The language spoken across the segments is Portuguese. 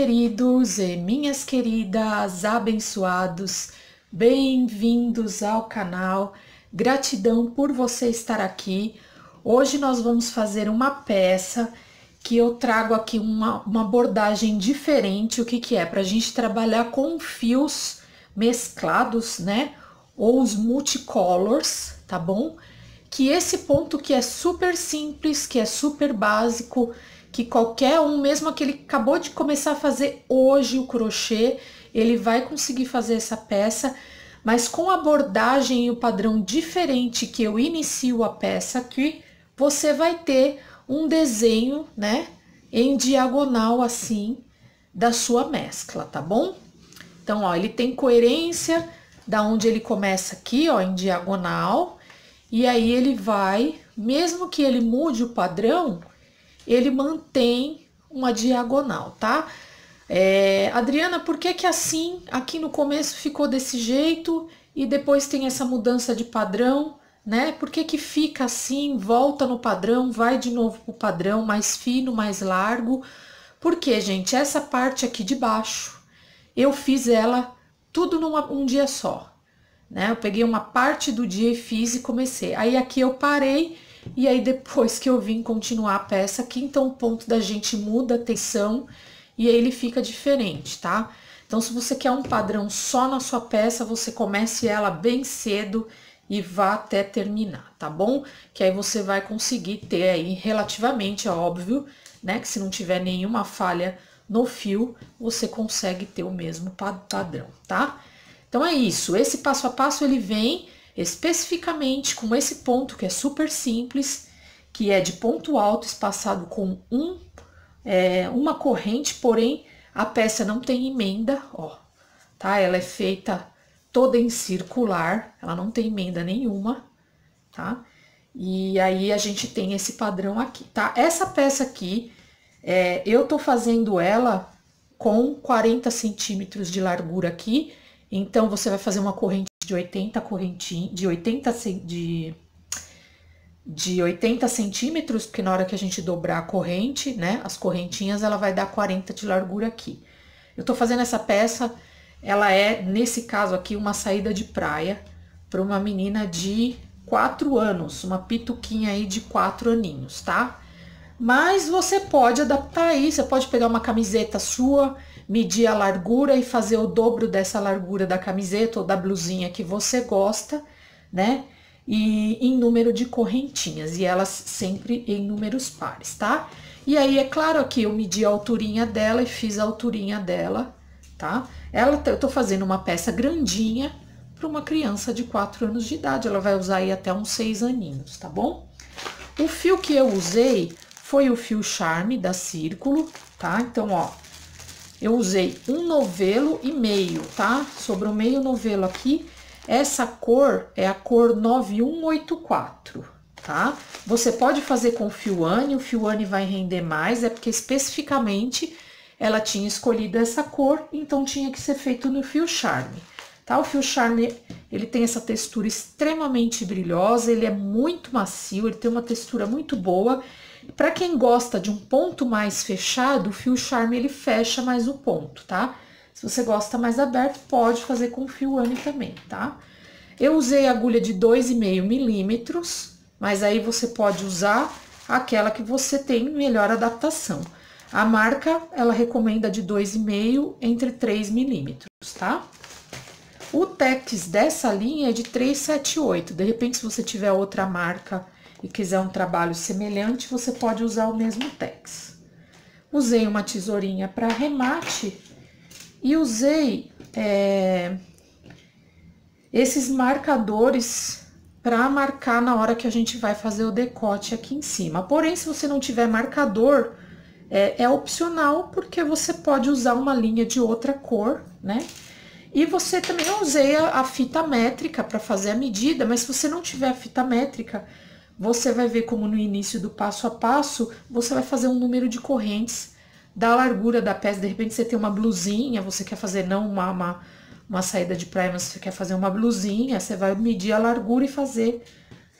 queridos e minhas queridas, abençoados, bem-vindos ao canal. Gratidão por você estar aqui. Hoje nós vamos fazer uma peça que eu trago aqui uma abordagem diferente. O que que é? Para a gente trabalhar com fios mesclados, né? Ou os multicolors, tá bom? Que esse ponto que é super simples, que é super básico, que qualquer um, mesmo aquele que acabou de começar a fazer hoje o crochê, ele vai conseguir fazer essa peça, mas com a abordagem e o padrão diferente que eu inicio a peça aqui, você vai ter um desenho, né, em diagonal assim, da sua mescla, tá bom? Então, ó, ele tem coerência da onde ele começa aqui, ó, em diagonal, e aí ele vai, mesmo que ele mude o padrão, ele mantém uma diagonal, tá? Adriana, por que que assim, aqui no começo ficou desse jeito e depois tem essa mudança de padrão, né? Por que que fica assim, volta no padrão, vai de novo pro padrão, mais fino, mais largo? Porque, gente, essa parte aqui de baixo, eu fiz ela tudo um dia só, né? Eu peguei uma parte do dia e fiz e comecei. Aí aqui eu parei. E aí depois que eu vim continuar a peça aqui, então o ponto da gente muda a tensão e aí ele fica diferente, tá? Então se você quer um padrão só na sua peça, você comece ela bem cedo e vá até terminar, tá bom? Que aí você vai conseguir ter aí relativamente, é óbvio, né? Que se não tiver nenhuma falha no fio, você consegue ter o mesmo padrão, tá? Então é isso, esse passo a passo ele vem especificamente com esse ponto que é super simples, que é de ponto alto espaçado com uma corrente, porém a peça não tem emenda, ó, tá? Ela é feita toda em circular, ela não tem emenda nenhuma, tá? E aí a gente tem esse padrão aqui, tá? Essa peça aqui, eu tô fazendo ela com 40 centímetros de largura aqui, então você vai fazer uma corrente de 80 centímetros, porque na hora que a gente dobrar a corrente, né, as correntinhas, ela vai dar 40 de largura aqui. Eu tô fazendo essa peça, ela é, nesse caso aqui, uma saída de praia para uma menina de 4 anos, uma pituquinha aí de 4 aninhos, tá? Mas você pode adaptar aí, você pode pegar uma camiseta sua, medir a largura e fazer o dobro dessa largura da camiseta ou da blusinha que você gosta, né? E em número de correntinhas, e elas sempre em números pares, tá? E aí, é claro que eu medi a alturinha dela e fiz a alturinha dela, tá? Eu tô fazendo uma peça grandinha para uma criança de 4 anos de idade, ela vai usar aí até uns 6 aninhos, tá bom? O fio que eu usei foi o fio Charme da Círculo, tá? Então, ó, eu usei 1 novelo e meio, tá? Sobrou meio novelo aqui. Essa cor é a cor 9184, tá? Você pode fazer com fio Anne, o fio Anne vai render mais, é porque especificamente ela tinha escolhido essa cor, então tinha que ser feito no fio Charme, tá? O fio Charme, ele tem essa textura extremamente brilhosa, ele é muito macio, ele tem uma textura muito boa. Para quem gosta de um ponto mais fechado, o fio Charme ele fecha mais o ponto, tá? Se você gosta mais aberto, pode fazer com fio Anne também, tá? Eu usei agulha de 2,5 milímetros, mas aí você pode usar aquela que você tem melhor adaptação. A marca, ela recomenda de 2,5 entre 3 milímetros, tá? O tex dessa linha é de 378, de repente se você tiver outra marca e quiser um trabalho semelhante, você pode usar o mesmo tex. Usei uma tesourinha para remate e usei esses marcadores para marcar na hora que a gente vai fazer o decote aqui em cima. Porém, se você não tiver marcador, é opcional, porque você pode usar uma linha de outra cor, né? E você também, eu usei a fita métrica para fazer a medida, mas se você não tiver a fita métrica, você vai ver como no início do passo a passo, você vai fazer um número de correntes da largura da peça. De repente você tem uma blusinha, você quer fazer não uma saída de praia, mas você quer fazer uma blusinha, você vai medir a largura e fazer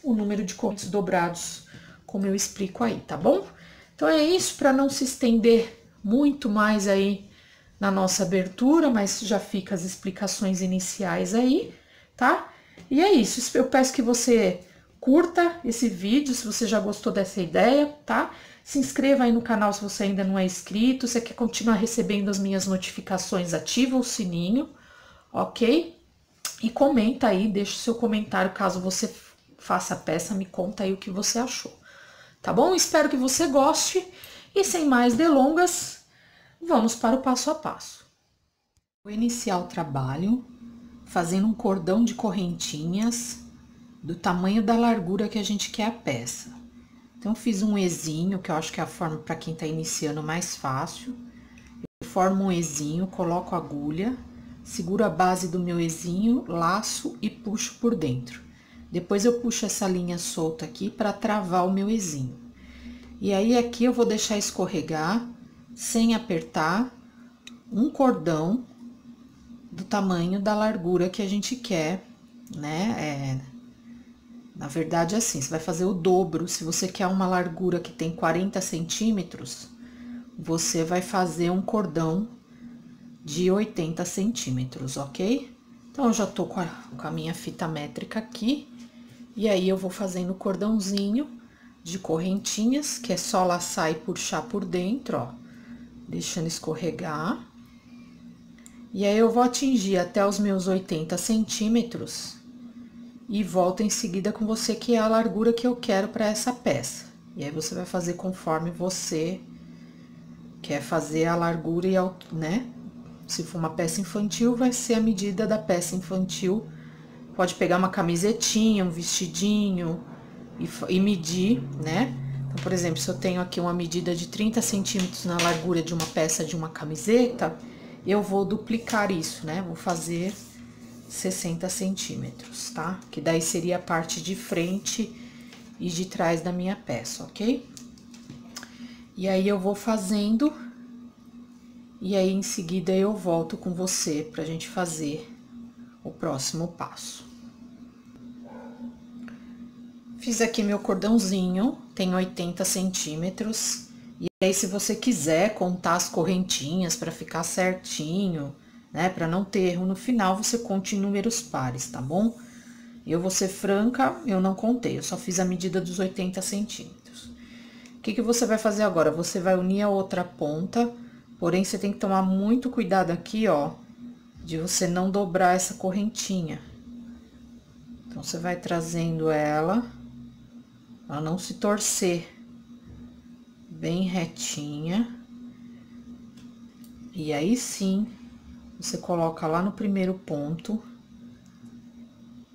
o número de correntes dobrados, como eu explico aí, tá bom? Então é isso, para não se estender muito mais aí na nossa abertura, mas já fica as explicações iniciais aí, tá? E é isso, eu peço que você curta esse vídeo se você já gostou dessa ideia, tá? Se inscreva aí no canal se você ainda não é inscrito, se você quer continuar recebendo as minhas notificações, ativa o sininho, ok? E comenta aí, deixa o seu comentário caso você faça a peça, me conta aí o que você achou, tá bom? Espero que você goste e sem mais delongas, vamos para o passo a passo. Vou iniciar o trabalho fazendo um cordão de correntinhas do tamanho da largura que a gente quer a peça. Então, fiz um Ezinho, que eu acho que é a forma para quem tá iniciando mais fácil. Eu formo um Ezinho, coloco a agulha, seguro a base do meu Ezinho, laço e puxo por dentro. Depois eu puxo essa linha solta aqui para travar o meu Ezinho. E aí, aqui eu vou deixar escorregar, sem apertar, um cordão do tamanho da largura que a gente quer, né? Na verdade, assim, você vai fazer o dobro. Se você quer uma largura que tem 40 centímetros, você vai fazer um cordão de 80 centímetros, ok? Então, eu já tô com a minha fita métrica aqui. E aí, eu vou fazendo o cordãozinho de correntinhas, que é só laçar e puxar por dentro, ó. Deixando escorregar. E aí, eu vou atingir até os meus 80 centímetros. E volto em seguida com você, que é a largura que eu quero para essa peça. E aí, você vai fazer conforme você quer fazer a largura e né? Se for uma peça infantil, vai ser a medida da peça infantil. Pode pegar uma camisetinha, um vestidinho e medir, né? Então, por exemplo, se eu tenho aqui uma medida de 30 centímetros na largura de uma peça de uma camiseta, eu vou duplicar isso, né? Vou fazer 60 centímetros, tá? Que daí seria a parte de frente e de trás da minha peça, ok? E aí, eu vou fazendo, e aí, em seguida, eu volto com você pra gente fazer o próximo passo. Fiz aqui meu cordãozinho, tem 80 centímetros, e aí, se você quiser contar as correntinhas pra ficar certinho, né, para não ter erro no final, você conte em números pares, tá bom? Eu vou ser franca, eu não contei, eu só fiz a medida dos 80 centímetros. O que você vai fazer agora? Você vai unir a outra ponta, porém, você tem que tomar muito cuidado aqui, ó, de você não dobrar essa correntinha. Então, você vai trazendo ela, pra não se torcer, bem retinha. E aí, sim, você coloca lá no primeiro ponto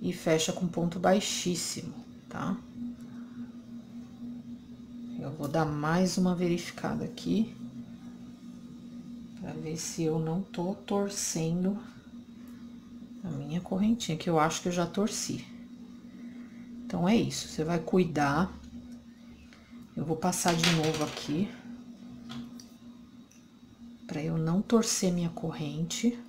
e fecha com ponto baixíssimo, tá? Eu vou dar mais uma verificada aqui, pra ver se eu não tô torcendo a minha correntinha, que eu acho que eu já torci. Então, é isso, você vai cuidar. Eu vou passar de novo aqui, pra eu não torcer minha corrente.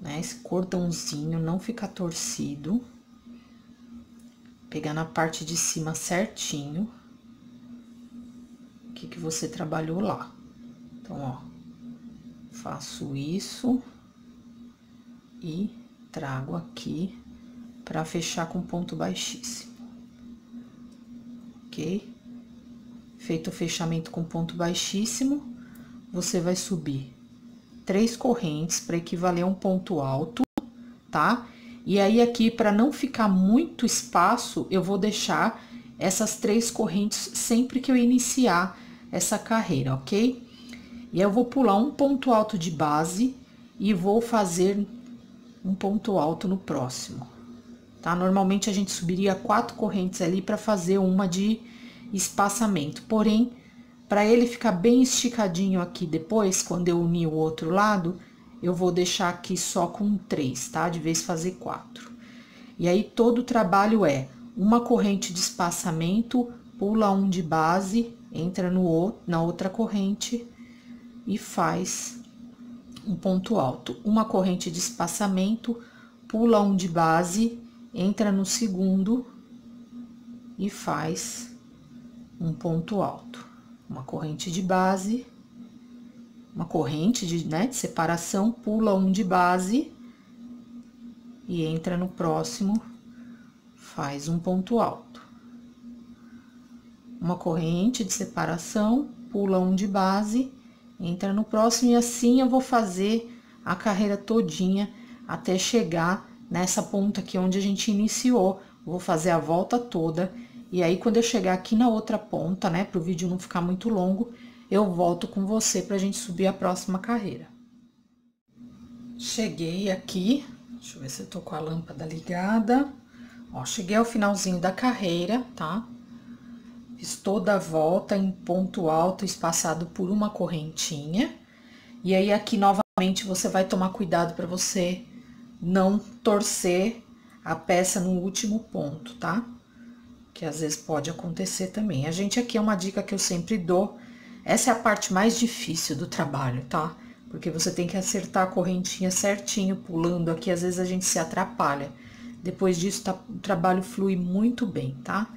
Né? Esse cordãozinho não fica torcido. Pegar na parte de cima certinho. O que você trabalhou lá. Então, ó, faço isso e trago aqui pra fechar com ponto baixíssimo. Ok? Feito o fechamento com ponto baixíssimo, você vai subir 3 correntes para equivaler a um ponto alto, tá? E aí, aqui, para não ficar muito espaço, eu vou deixar essas 3 correntes sempre que eu iniciar essa carreira, ok? E aí, eu vou pular um ponto alto de base e vou fazer um ponto alto no próximo, tá? Normalmente, a gente subiria 4 correntes ali para fazer uma de espaçamento, porém, para ele ficar bem esticadinho aqui depois, quando eu unir o outro lado, eu vou deixar aqui só com 3, tá? De vez fazer 4. E aí, todo o trabalho é uma corrente de espaçamento, pula um de base, entra na outra corrente e faz um ponto alto. Uma corrente de espaçamento, pula um de base, entra no segundo e faz um ponto alto. Uma corrente de base, uma corrente de separação, pula um de base e entra no próximo, faz um ponto alto. Uma corrente de separação, pula um de base, entra no próximo, e assim eu vou fazer a carreira todinha até chegar nessa ponta aqui onde a gente iniciou. Vou fazer a volta toda, e aí quando eu chegar aqui na outra ponta, né, para o vídeo não ficar muito longo, eu volto com você pra gente subir a próxima carreira. Cheguei aqui, deixa eu ver se eu tô com a lâmpada ligada. Ó, cheguei ao finalzinho da carreira, tá? Fiz toda a volta em ponto alto, espaçado por uma correntinha. E aí, aqui, novamente, você vai tomar cuidado para você não torcer a peça no último ponto, tá? Que às vezes pode acontecer também. A gente aqui é uma dica que eu sempre dou. Essa é a parte mais difícil do trabalho, tá? Porque você tem que acertar a correntinha certinho, pulando aqui, às vezes a gente se atrapalha. Depois disso, o trabalho flui muito bem, tá?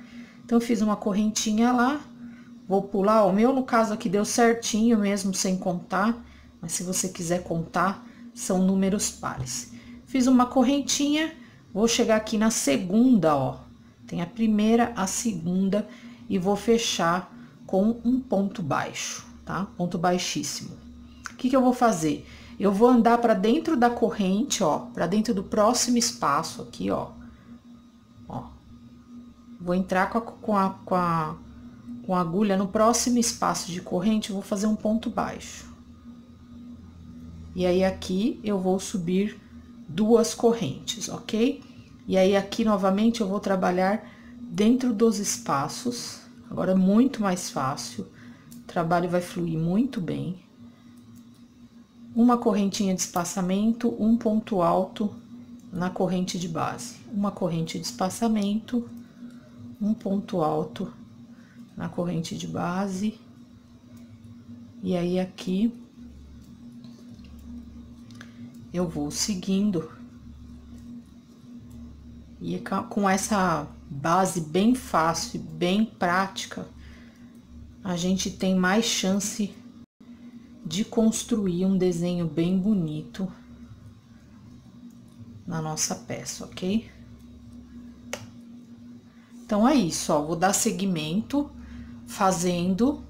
Então, eu fiz uma correntinha lá, vou pular. O meu, no caso aqui, deu certinho mesmo, sem contar. Mas se você quiser contar, são números pares. Fiz uma correntinha, vou chegar aqui na segunda, ó. Tem a primeira, a segunda, e vou fechar com um ponto baixo, tá? Ponto baixíssimo. O que que eu vou fazer? Eu vou andar para dentro da corrente, ó, para dentro do próximo espaço aqui, ó. Ó. Vou entrar com a agulha no próximo espaço de corrente, vou fazer um ponto baixo. E aí, aqui, eu vou subir 2 correntes, ok? E aí, aqui, novamente, eu vou trabalhar dentro dos espaços. Agora, muito mais fácil. O trabalho vai fluir muito bem. Uma correntinha de espaçamento, um ponto alto na corrente de base. Uma corrente de espaçamento, um ponto alto na corrente de base. E aí, aqui, eu vou seguindo, e com essa base bem fácil, bem prática, a gente tem mais chance de construir um desenho bem bonito na nossa peça, ok? Então, é isso, ó, vou dar seguimento fazendo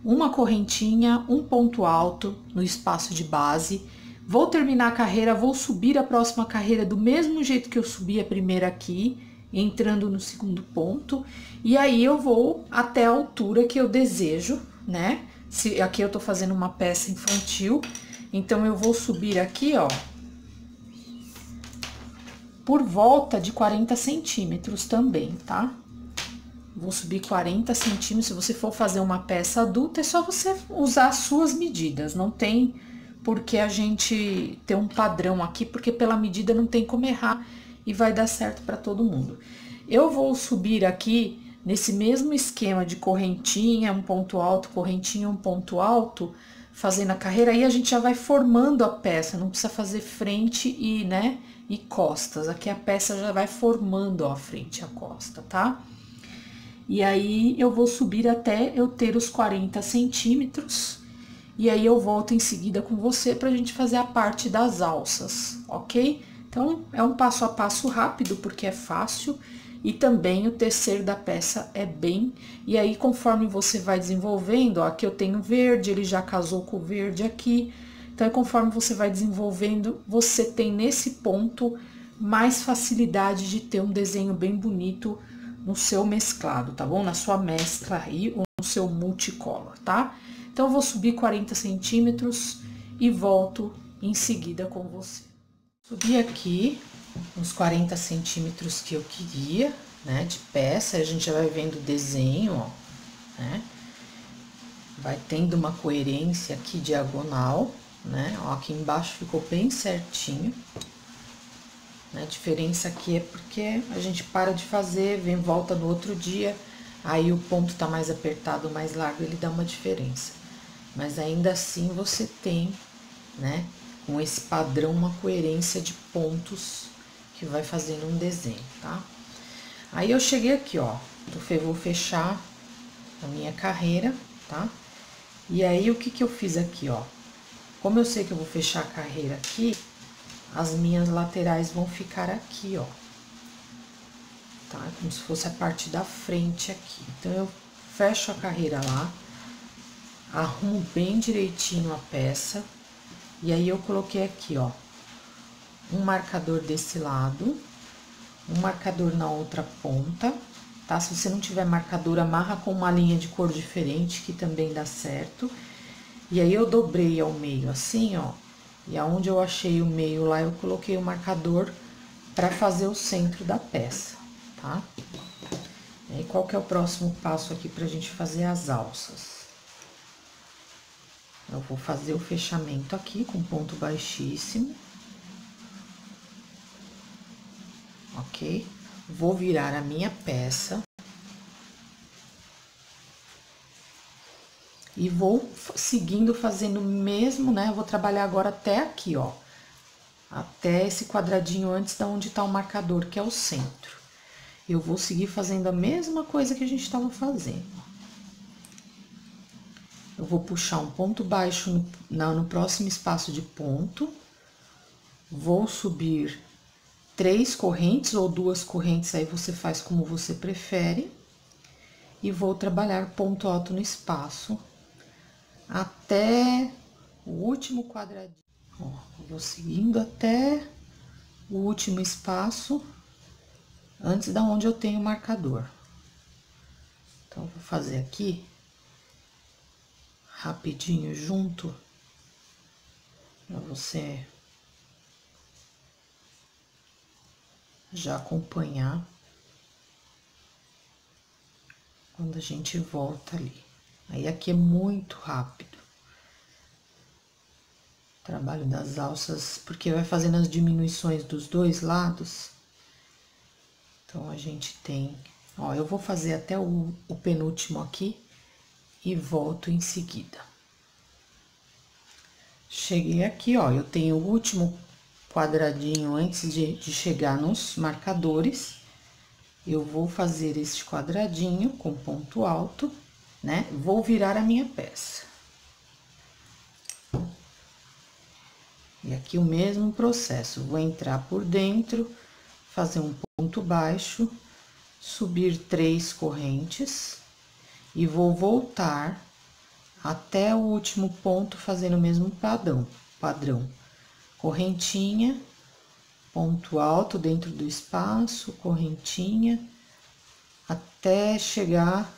uma correntinha, um ponto alto no espaço de base. Vou terminar a carreira, vou subir a próxima carreira do mesmo jeito que eu subi a primeira aqui, entrando no segundo ponto. E aí, eu vou até a altura que eu desejo, né? Aqui eu tô fazendo uma peça infantil, então eu vou subir aqui, ó, por volta de 40 centímetros também, tá? Vou subir 40 centímetros. Se você for fazer uma peça adulta, é só você usar as suas medidas, não tem porque a gente ter um padrão aqui, porque pela medida não tem como errar e vai dar certo para todo mundo. Eu vou subir aqui nesse mesmo esquema de correntinha, um ponto alto, correntinha, um ponto alto, fazendo a carreira. Aí a gente já vai formando a peça, não precisa fazer frente e, né, e costas. Aqui a peça já vai formando, ó, a frente e a costa, tá? E aí eu vou subir até eu ter os 40 centímetros. E aí, eu volto em seguida com você pra gente fazer a parte das alças, ok? Então, é um passo a passo rápido, porque é fácil. E também o tecer da peça é bem... E aí, conforme você vai desenvolvendo, ó, aqui eu tenho verde, ele já casou com o verde aqui. Então, conforme você vai desenvolvendo, você tem nesse ponto mais facilidade de ter um desenho bem bonito no seu mesclado, tá bom? Na sua mescla aí, ou no seu multicolor, tá? Então, eu vou subir 40 centímetros e volto em seguida com você. Subi aqui uns 40 centímetros que eu queria, né, de peça. A gente já vai vendo o desenho, ó, né? Vai tendo uma coerência aqui diagonal, né? Ó, aqui embaixo ficou bem certinho. A diferença aqui é porque a gente para de fazer, vem volta no outro dia, aí o ponto tá mais apertado, mais largo, ele dá uma diferença. Mas ainda assim você tem, né, com esse padrão, uma coerência de pontos que vai fazendo um desenho, tá? Aí eu cheguei aqui, ó, Eu vou fechar a minha carreira, tá? E aí, o que que eu fiz aqui, ó? Como eu sei que eu vou fechar a carreira aqui, as minhas laterais vão ficar aqui, ó. Tá? Como se fosse a parte da frente aqui. Então, eu fecho a carreira lá, arrumo bem direitinho a peça. E aí, eu coloquei aqui, ó, um marcador desse lado, um marcador na outra ponta, tá? Se você não tiver marcador, amarra com uma linha de cor diferente, que também dá certo. E aí, eu dobrei ao meio assim, ó, e aonde eu achei o meio lá, eu coloquei o marcador pra fazer o centro da peça, tá? E aí, qual que é o próximo passo aqui pra gente fazer as alças? Eu vou fazer o fechamento aqui com ponto baixíssimo. Ok? Vou virar a minha peça. E vou seguindo fazendo o mesmo, né? Eu vou trabalhar agora até aqui, ó. Até esse quadradinho antes da onde tá o marcador, que é o centro. Eu vou seguir fazendo a mesma coisa que a gente tava fazendo. Eu vou puxar um ponto baixo no próximo espaço de ponto. Vou subir 3 correntes ou 2 correntes, aí você faz como você prefere. E vou trabalhar ponto alto no espaço até o último quadradinho. Ó, vou seguindo até o último espaço antes da onde eu tenho o marcador. Então, vou fazer aqui rapidinho junto para você já acompanhar quando a gente volta ali. Aí, aqui é muito rápido. Trabalho das alças, porque vai fazendo as diminuições dos dois lados. Então, a gente tem... Ó, eu vou fazer até o penúltimo aqui e volto em seguida. Cheguei aqui, ó, eu tenho o último quadradinho antes de chegar nos marcadores. Eu vou fazer este quadradinho com ponto alto, né? Vou virar a minha peça. E aqui o mesmo processo, vou entrar por dentro, fazer um ponto baixo, subir 3 correntes e vou voltar até o último ponto fazendo o mesmo padrão. Correntinha, ponto alto dentro do espaço, correntinha, até chegar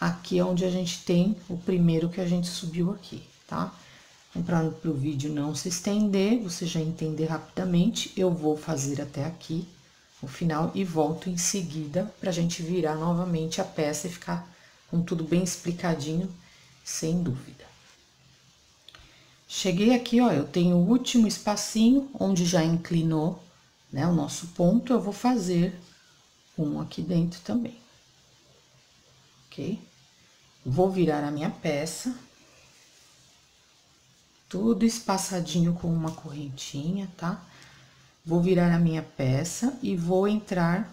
aqui onde a gente tem o primeiro que a gente subiu aqui, tá? Para o vídeo não se estender, você já entender rapidamente, eu vou fazer até aqui o final e volto em seguida pra gente virar novamente a peça e ficar com tudo bem explicadinho, sem dúvida. Cheguei aqui, ó, eu tenho o último espacinho onde já inclinou, né, o nosso ponto, eu vou fazer um aqui dentro também, ok? Vou virar a minha peça. Tudo espaçadinho com uma correntinha, tá? Vou virar a minha peça e vou entrar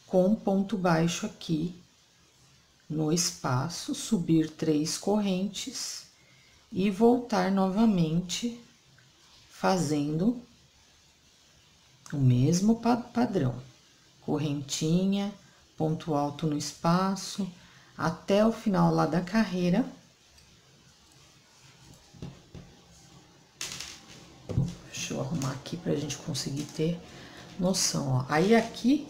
com um ponto baixo aqui no espaço, subir 3 correntes e voltar novamente fazendo o mesmo padrão. Correntinha, ponto alto no espaço, até o final lá da carreira. Deixa eu arrumar aqui pra gente conseguir ter noção, ó. Aí, aqui,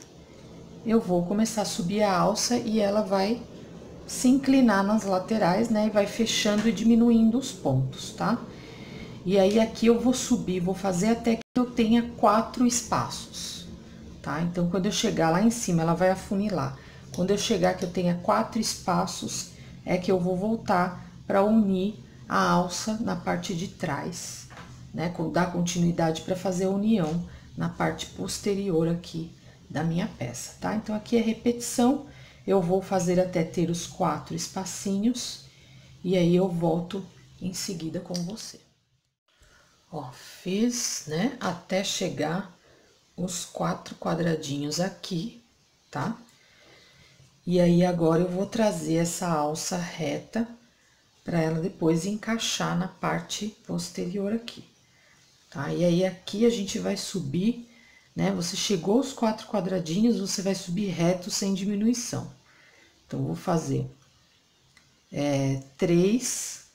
eu vou começar a subir a alça e ela vai se inclinar nas laterais, né? E vai fechando e diminuindo os pontos, tá? E aí, aqui eu vou subir, vou fazer até que eu tenha 4 espaços, tá? Então, quando eu chegar lá em cima, ela vai afunilar. Quando eu chegar que eu tenha 4 espaços, é que eu vou voltar pra unir a alça na parte de trás, né, dar continuidade para fazer a união na parte posterior aqui da minha peça, tá? Então, aqui é repetição, eu vou fazer até ter os 4 espacinhos, e aí eu volto em seguida com você. Ó, fiz, né, até chegar os 4 quadradinhos aqui, tá? E aí, agora eu vou trazer essa alça reta para ela depois encaixar na parte posterior aqui, tá? E aí, aqui a gente vai subir, né? Você chegou aos 4 quadradinhos, você vai subir reto sem diminuição. Então, eu vou fazer 3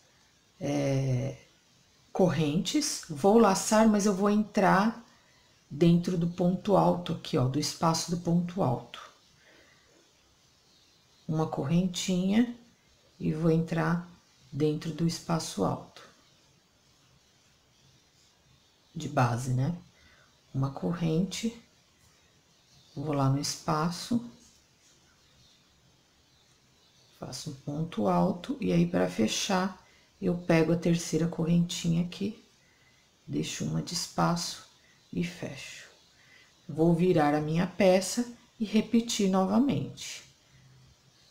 correntes, vou laçar, mas eu vou entrar dentro do ponto alto aqui, ó, do espaço do ponto alto. Uma correntinha e vou entrar dentro do espaço alto. De base, né? Uma corrente, vou lá no espaço, faço um ponto alto e aí para fechar eu pego a terceira correntinha aqui, deixo uma de espaço e fecho. Vou virar a minha peça e repetir novamente.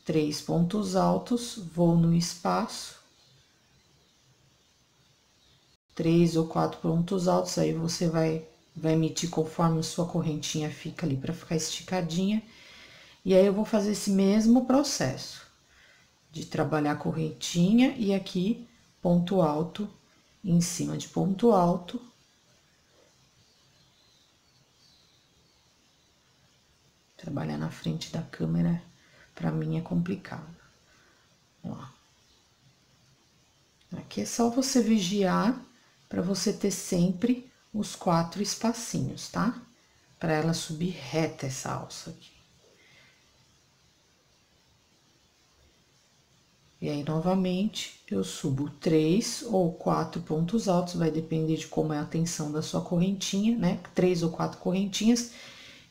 3 pontos altos, vou no espaço. 3 ou 4 pontos altos, aí você vai medir conforme a sua correntinha fica ali para ficar esticadinha. E aí eu vou fazer esse mesmo processo de trabalhar a correntinha e aqui ponto alto em cima de ponto alto. Trabalhar na frente da câmera para mim é complicado. Ó. Aqui é só você vigiar para você ter sempre os 4 espacinhos, tá? Para ela subir reta essa alça aqui. E aí, novamente, eu subo 3 ou 4 pontos altos, vai depender de como é a tensão da sua correntinha, né? 3 ou 4 correntinhas,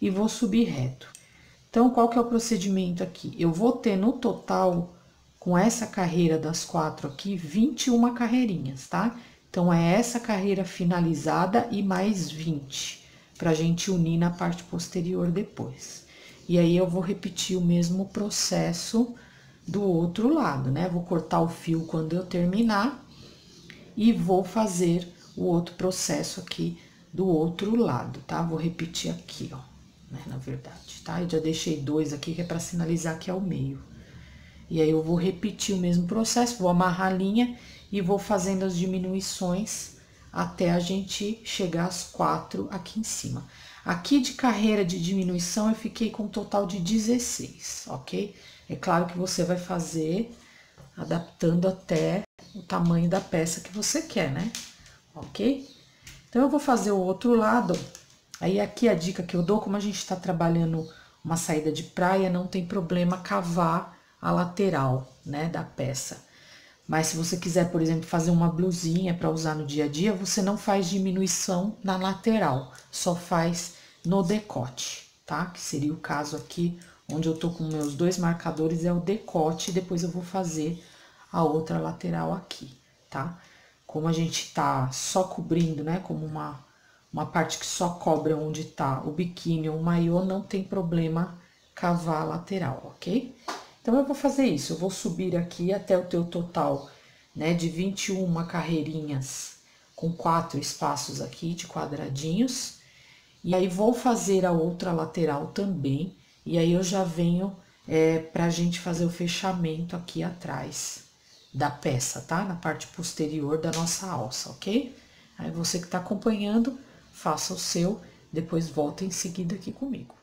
e vou subir reto. Então, qual que é o procedimento aqui? Eu vou ter no total, com essa carreira das 4 aqui, 21 carreirinhas, tá? Então, é essa carreira finalizada e mais 20, pra gente unir na parte posterior depois. E aí, eu vou repetir o mesmo processo do outro lado, né? Vou cortar o fio quando eu terminar e vou fazer o outro processo aqui do outro lado, tá? Vou repetir aqui, ó, né? Na verdade, tá? Eu já deixei 2 aqui que é pra sinalizar que é o meio. E aí, eu vou repetir o mesmo processo, vou amarrar a linha e vou fazendo as diminuições até a gente chegar às 4 aqui em cima. Aqui de carreira de diminuição, eu fiquei com um total de 16, ok? É claro que você vai fazer adaptando até o tamanho da peça que você quer, né? Ok? Então, eu vou fazer o outro lado. Aí, aqui a dica que eu dou, como a gente tá trabalhando uma saída de praia, não tem problema cavar a lateral, né, da peça. Mas se você quiser, por exemplo, fazer uma blusinha para usar no dia a dia, você não faz diminuição na lateral, só faz no decote, tá? Que seria o caso aqui, onde eu tô com meus 2 marcadores, é o decote, e depois eu vou fazer a outra lateral aqui, tá? Como a gente tá só cobrindo, né, como uma parte que só cobre onde tá o biquíni ou o maiô, não tem problema cavar a lateral, ok? Então, eu vou fazer isso, eu vou subir aqui até o teu total, né, de 21 carreirinhas, com 4 espaços aqui de quadradinhos, e aí vou fazer a outra lateral também, e aí eu já venho pra gente fazer o fechamento aqui atrás da peça, tá? Na parte posterior da nossa alça, ok? Aí você que tá acompanhando, faça o seu, depois volta em seguida aqui comigo.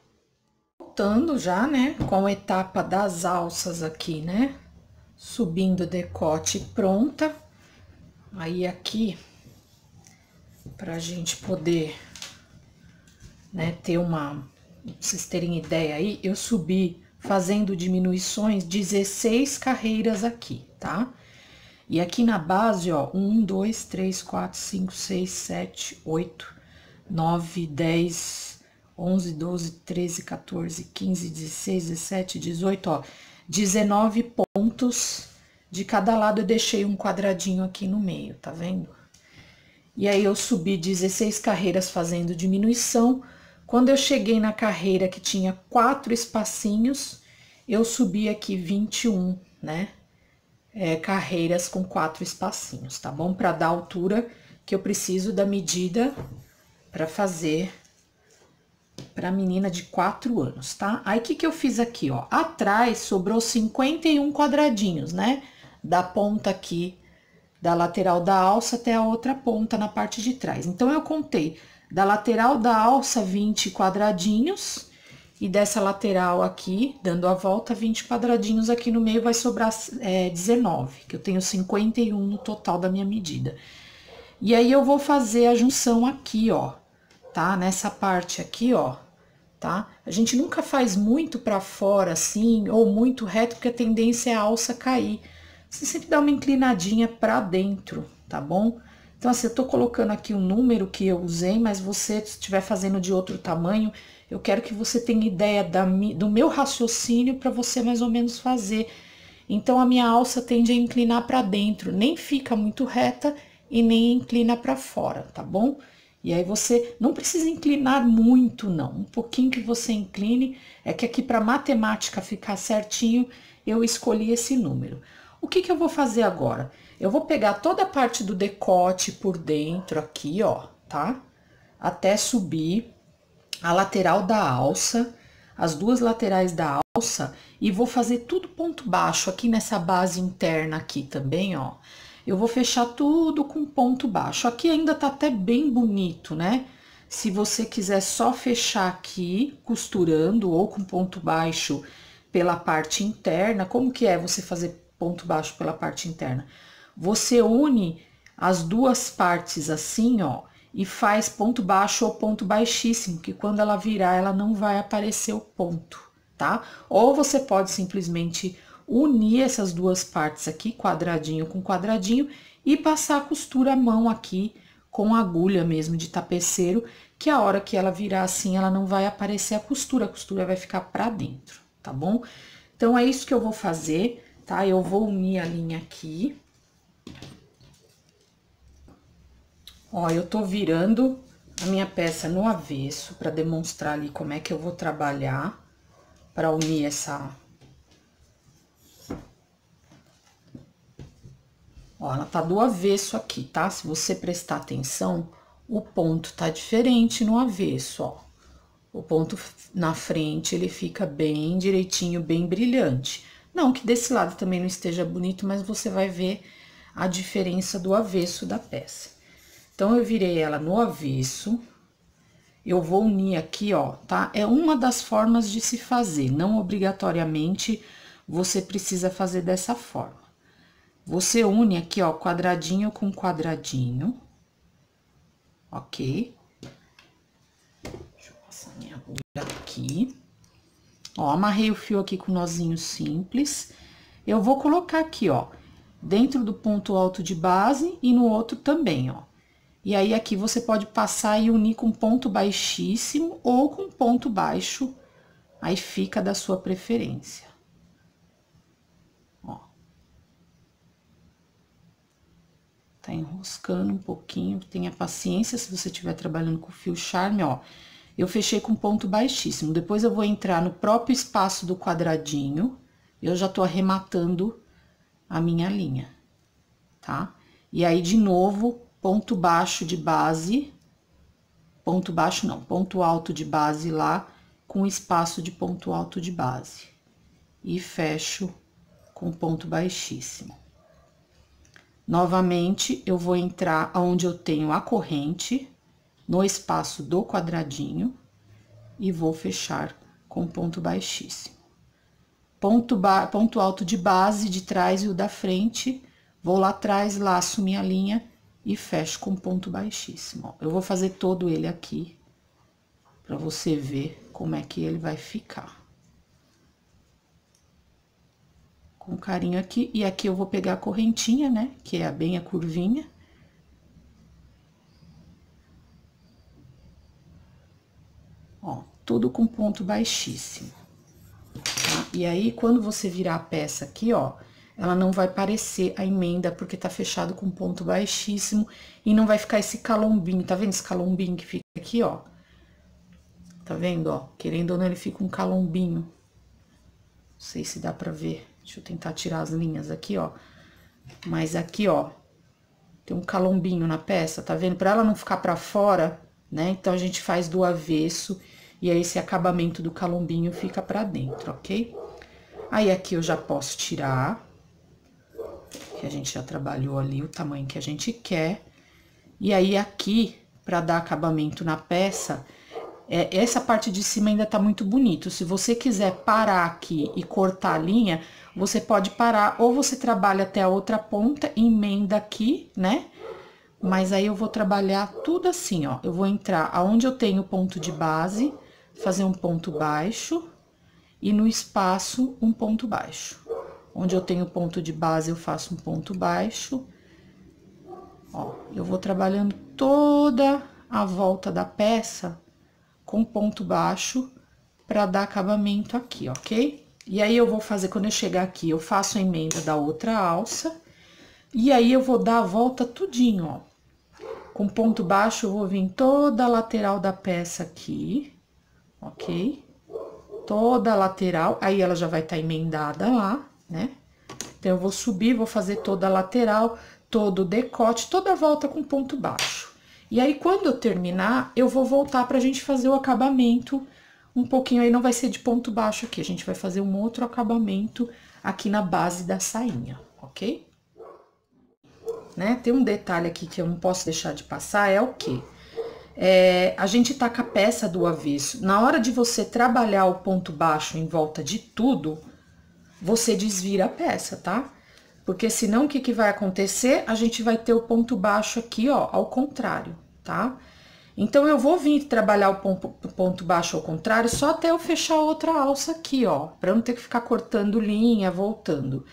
Voltando já, né, com a etapa das alças aqui, né, subindo o decote pronta. Aí aqui, pra gente poder, né, ter pra vocês terem ideia aí, eu subi fazendo diminuições 16 carreiras aqui, tá? E aqui na base, ó, 1, 2, 3, 4, 5, 6, 7, 8, 9, 10, 11, 12, 13, 14, 15, 16, 17, 18, ó, 19 pontos de cada lado. Eu deixei um quadradinho aqui no meio, tá vendo? E aí, eu subi 16 carreiras fazendo diminuição. Quando eu cheguei na carreira que tinha 4 espacinhos, eu subi aqui 21, né? Carreiras com 4 espacinhos, tá bom? Pra dar a altura que eu preciso da medida pra fazer para menina de 4 anos, tá? Aí, o que que eu fiz aqui, ó? Atrás sobrou 51 quadradinhos, né? Da ponta aqui, da lateral da alça até a outra ponta na parte de trás. Então, eu contei da lateral da alça 20 quadradinhos e dessa lateral aqui, dando a volta, 20 quadradinhos aqui no meio, vai sobrar 19, que eu tenho 51 no total da minha medida. E aí, eu vou fazer a junção aqui, ó, tá? Nessa parte aqui, ó, tá? A gente nunca faz muito pra fora assim, ou muito reto, porque a tendência é a alça cair. Você sempre dá uma inclinadinha pra dentro, tá bom? Então, assim, eu tô colocando aqui o número que eu usei, mas você, se estiver fazendo de outro tamanho, eu quero que você tenha ideia do meu raciocínio para você mais ou menos fazer. Então, a minha alça tende a inclinar pra dentro, nem fica muito reta e nem inclina pra fora, tá bom? E aí você não precisa inclinar muito, não. Um pouquinho que você incline, é que aqui para matemática ficar certinho, eu escolhi esse número. O que que eu vou fazer agora? Eu vou pegar toda a parte do decote por dentro aqui, ó, tá? Até subir a lateral da alça, as duas laterais da alça, e vou fazer tudo ponto baixo aqui nessa base interna aqui também, ó. Eu vou fechar tudo com ponto baixo. Aqui ainda tá até bem bonito, né? Se você quiser só fechar aqui, costurando ou com ponto baixo pela parte interna, como que é você fazer ponto baixo pela parte interna? Você une as duas partes assim, ó, e faz ponto baixo ou ponto baixíssimo, que quando ela virar, ela não vai aparecer o ponto, tá? Ou você pode simplesmente unir essas duas partes aqui, quadradinho com quadradinho, e passar a costura à mão aqui, com agulha mesmo de tapeceiro, que a hora que ela virar assim, ela não vai aparecer a costura vai ficar pra dentro, tá bom? Então, é isso que eu vou fazer, tá? Eu vou unir a linha aqui. Ó, eu tô virando a minha peça no avesso, pra demonstrar ali como é que eu vou trabalhar, pra unir essa... Ó, ela tá do avesso aqui, tá? Se você prestar atenção, o ponto tá diferente no avesso, ó. O ponto na frente, ele fica bem direitinho, bem brilhante. Não que desse lado também não esteja bonito, mas você vai ver a diferença do avesso da peça. Então, eu virei ela no avesso. Eu vou unir aqui, ó, tá? É uma das formas de se fazer, não obrigatoriamente você precisa fazer dessa forma. Você une aqui, ó, quadradinho com quadradinho, ok? Deixa eu passar minha agulha aqui. Ó, amarrei o fio aqui com nozinho simples. Eu vou colocar aqui, ó, dentro do ponto alto de base e no outro também, ó. E aí, aqui você pode passar e unir com ponto baixíssimo ou com ponto baixo, aí fica da sua preferência. Tá enroscando um pouquinho, tenha paciência se você estiver trabalhando com fio charme, ó. Eu fechei com ponto baixíssimo, depois eu vou entrar no próprio espaço do quadradinho, eu já tô arrematando a minha linha, tá? E aí, de novo, ponto baixo de base, ponto baixo não, ponto alto de base lá, com espaço de ponto alto de base. E fecho com ponto baixíssimo. Novamente, eu vou entrar onde eu tenho a corrente, no espaço do quadradinho, e vou fechar com ponto baixíssimo. Ponto alto de base, de trás e o da frente, vou lá atrás, laço minha linha e fecho com ponto baixíssimo. Ó, eu vou fazer todo ele aqui, pra você ver como é que ele vai ficar. Com carinho aqui, e aqui eu vou pegar a correntinha, né, que é bem a curvinha. Ó, tudo com ponto baixíssimo, tá? E aí, quando você virar a peça aqui, ó, ela não vai parecer a emenda, porque tá fechado com ponto baixíssimo, e não vai ficar esse calombinho, tá vendo esse calombinho que fica aqui, ó? Tá vendo, ó? Querendo ou não, ele fica um calombinho. Não sei se dá pra ver. Deixa eu tentar tirar as linhas aqui, ó. Mas aqui, ó, tem um calombinho na peça, tá vendo? Pra ela não ficar pra fora, né? Então, a gente faz do avesso E aí esse acabamento do calombinho fica pra dentro, ok? Aí aqui eu já posso tirar, que a gente já trabalhou ali o tamanho que a gente quer. E aí aqui, pra dar acabamento na peça, essa parte de cima ainda tá muito bonito. Se você quiser parar aqui e cortar a linha, você pode parar, ou você trabalha até a outra ponta, emenda aqui, né? Mas aí eu vou trabalhar tudo assim, ó. Eu vou entrar aonde eu tenho ponto de base, fazer um ponto baixo, e no espaço, um ponto baixo. Onde eu tenho ponto de base, eu faço um ponto baixo. Ó, eu vou trabalhando toda a volta da peça com ponto baixo para dar acabamento aqui, ok? E aí eu vou fazer, quando eu chegar aqui, eu faço a emenda da outra alça, e aí eu vou dar a volta tudinho, ó. Com ponto baixo, eu vou vir toda a lateral da peça aqui, ok? Toda a lateral, aí ela já vai estar emendada lá, né? Então, eu vou subir, vou fazer toda a lateral, todo o decote, toda a volta com ponto baixo. E aí, quando eu terminar, eu vou voltar pra gente fazer o acabamento um pouquinho, aí não vai ser de ponto baixo aqui, a gente vai fazer um outro acabamento aqui na base da sainha, ok? Né? Tem um detalhe aqui que eu não posso deixar de passar, é o quê? A gente tá com a peça do avesso. Na hora de você trabalhar o ponto baixo em volta de tudo, você desvira a peça, tá? Porque senão, o que vai acontecer? A gente vai ter o ponto baixo aqui, ó, ao contrário, tá? Então, eu vou vir trabalhar o ponto baixo ao contrário só até eu fechar outra alça aqui, ó, pra eu não ter que ficar cortando linha, voltando.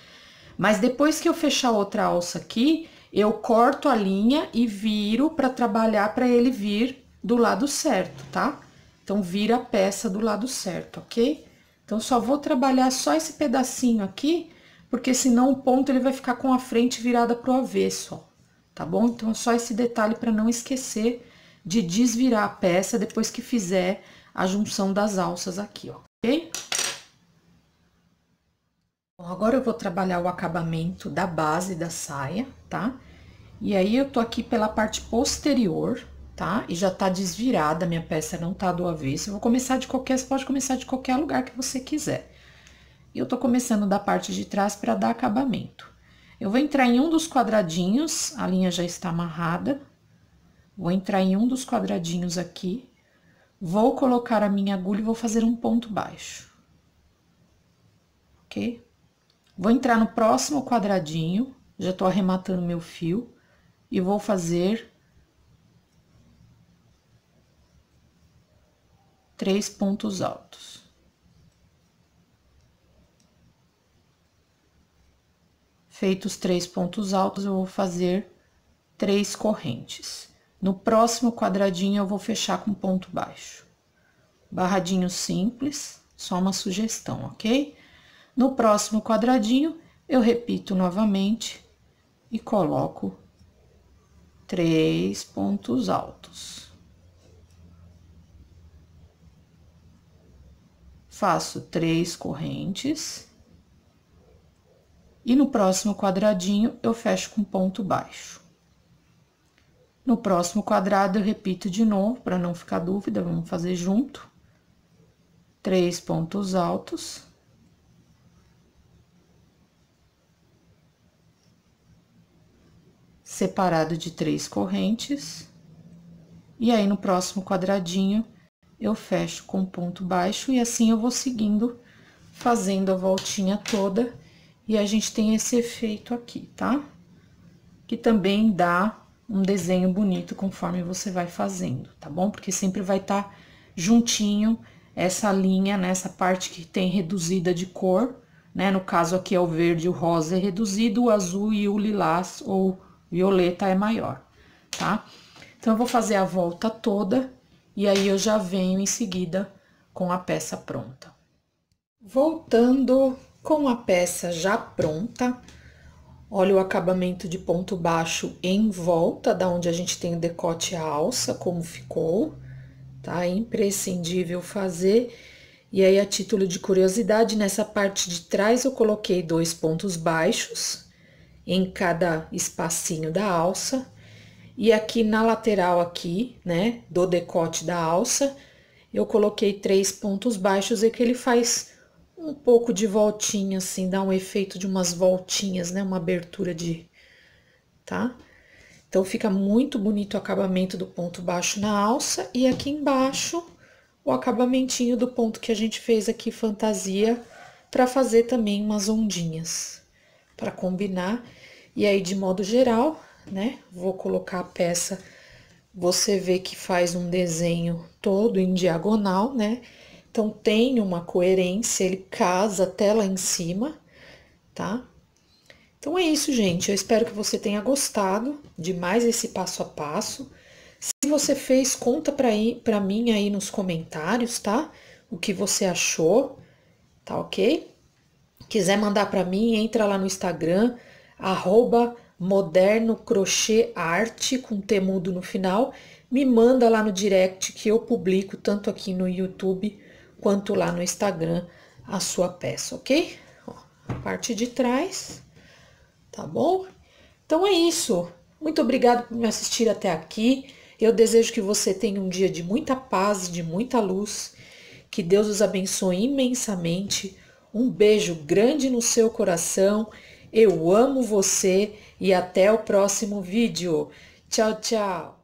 Mas depois que eu fechar outra alça aqui, eu corto a linha e viro pra trabalhar pra ele vir do lado certo, tá? Então, vira a peça do lado certo, ok? Então, só vou trabalhar só esse pedacinho aqui, porque senão o ponto ele vai ficar com a frente virada pro avesso, ó, tá bom? Então, só esse detalhe para não esquecer de desvirar a peça depois que fizer a junção das alças aqui, ó, ok? Bom, agora eu vou trabalhar o acabamento da base da saia, tá? E aí, eu tô aqui pela parte posterior, tá? E já tá desvirada, minha peça não tá do avesso. Eu vou começar de qualquer, você pode começar de qualquer lugar que você quiser. E eu tô começando da parte de trás para dar acabamento. Eu vou entrar em um dos quadradinhos, a linha já está amarrada. Vou entrar em um dos quadradinhos aqui, vou colocar a minha agulha e vou fazer um ponto baixo. Ok? Vou entrar no próximo quadradinho, já tô arrematando meu fio, e vou fazer 3 pontos altos. Feitos 3 pontos altos, eu vou fazer 3 correntes. No próximo quadradinho, eu vou fechar com ponto baixo. Barradinho simples, só uma sugestão, ok? No próximo quadradinho, eu repito novamente e coloco 3 pontos altos. Faço 3 correntes. E no próximo quadradinho, eu fecho com ponto baixo. No próximo quadrado, eu repito de novo, para não ficar dúvida, vamos fazer junto. 3 pontos altos. Separado de 3 correntes. E aí, no próximo quadradinho, eu fecho com ponto baixo, e assim eu vou seguindo, fazendo a voltinha toda, e a gente tem esse efeito aqui, tá? Que também dá um desenho bonito conforme você vai fazendo, tá bom? Porque sempre vai estar juntinho essa linha, nessa parte que tem reduzida de cor, né? No caso aqui é o verde, o rosa é reduzido, o azul e o lilás ou violeta é maior, tá? Então, eu vou fazer a volta toda e aí eu já venho em seguida com a peça pronta. Voltando com a peça já pronta, olha o acabamento de ponto baixo em volta da onde a gente tem o decote e a alça, como ficou, tá? É imprescindível fazer. E aí, a título de curiosidade, nessa parte de trás eu coloquei 2 pontos baixos em cada espacinho da alça. E aqui na lateral aqui, né, do decote da alça, eu coloquei 3 pontos baixos e que ele faz um pouco de voltinha, assim, dá um efeito de umas voltinhas, né? Uma abertura tá? Então, fica muito bonito o acabamento do ponto baixo na alça. E aqui embaixo, o acabamentinho do ponto que a gente fez aqui, fantasia, para fazer também umas ondinhas, para combinar. E aí, de modo geral, né? Vou colocar a peça, você vê que faz um desenho todo em diagonal, né? Então, tem uma coerência, ele casa até lá em cima, tá? Então é isso, gente. Eu espero que você tenha gostado de mais esse passo a passo. Se você fez, conta pra mim aí nos comentários, tá? O que você achou, tá ok? Quiser mandar pra mim, entra lá no Instagram, @modernocrochêarte, com T mudo no final. Me manda lá no direct que eu publico, tanto aqui no YouTube quanto lá no Instagram, a sua peça, ok? Ó, a parte de trás. Tá bom? Então é isso. Muito obrigada por me assistir até aqui. Eu desejo que você tenha um dia de muita paz, de muita luz. Que Deus os abençoe imensamente. Um beijo grande no seu coração. Eu amo você e até o próximo vídeo. Tchau, tchau.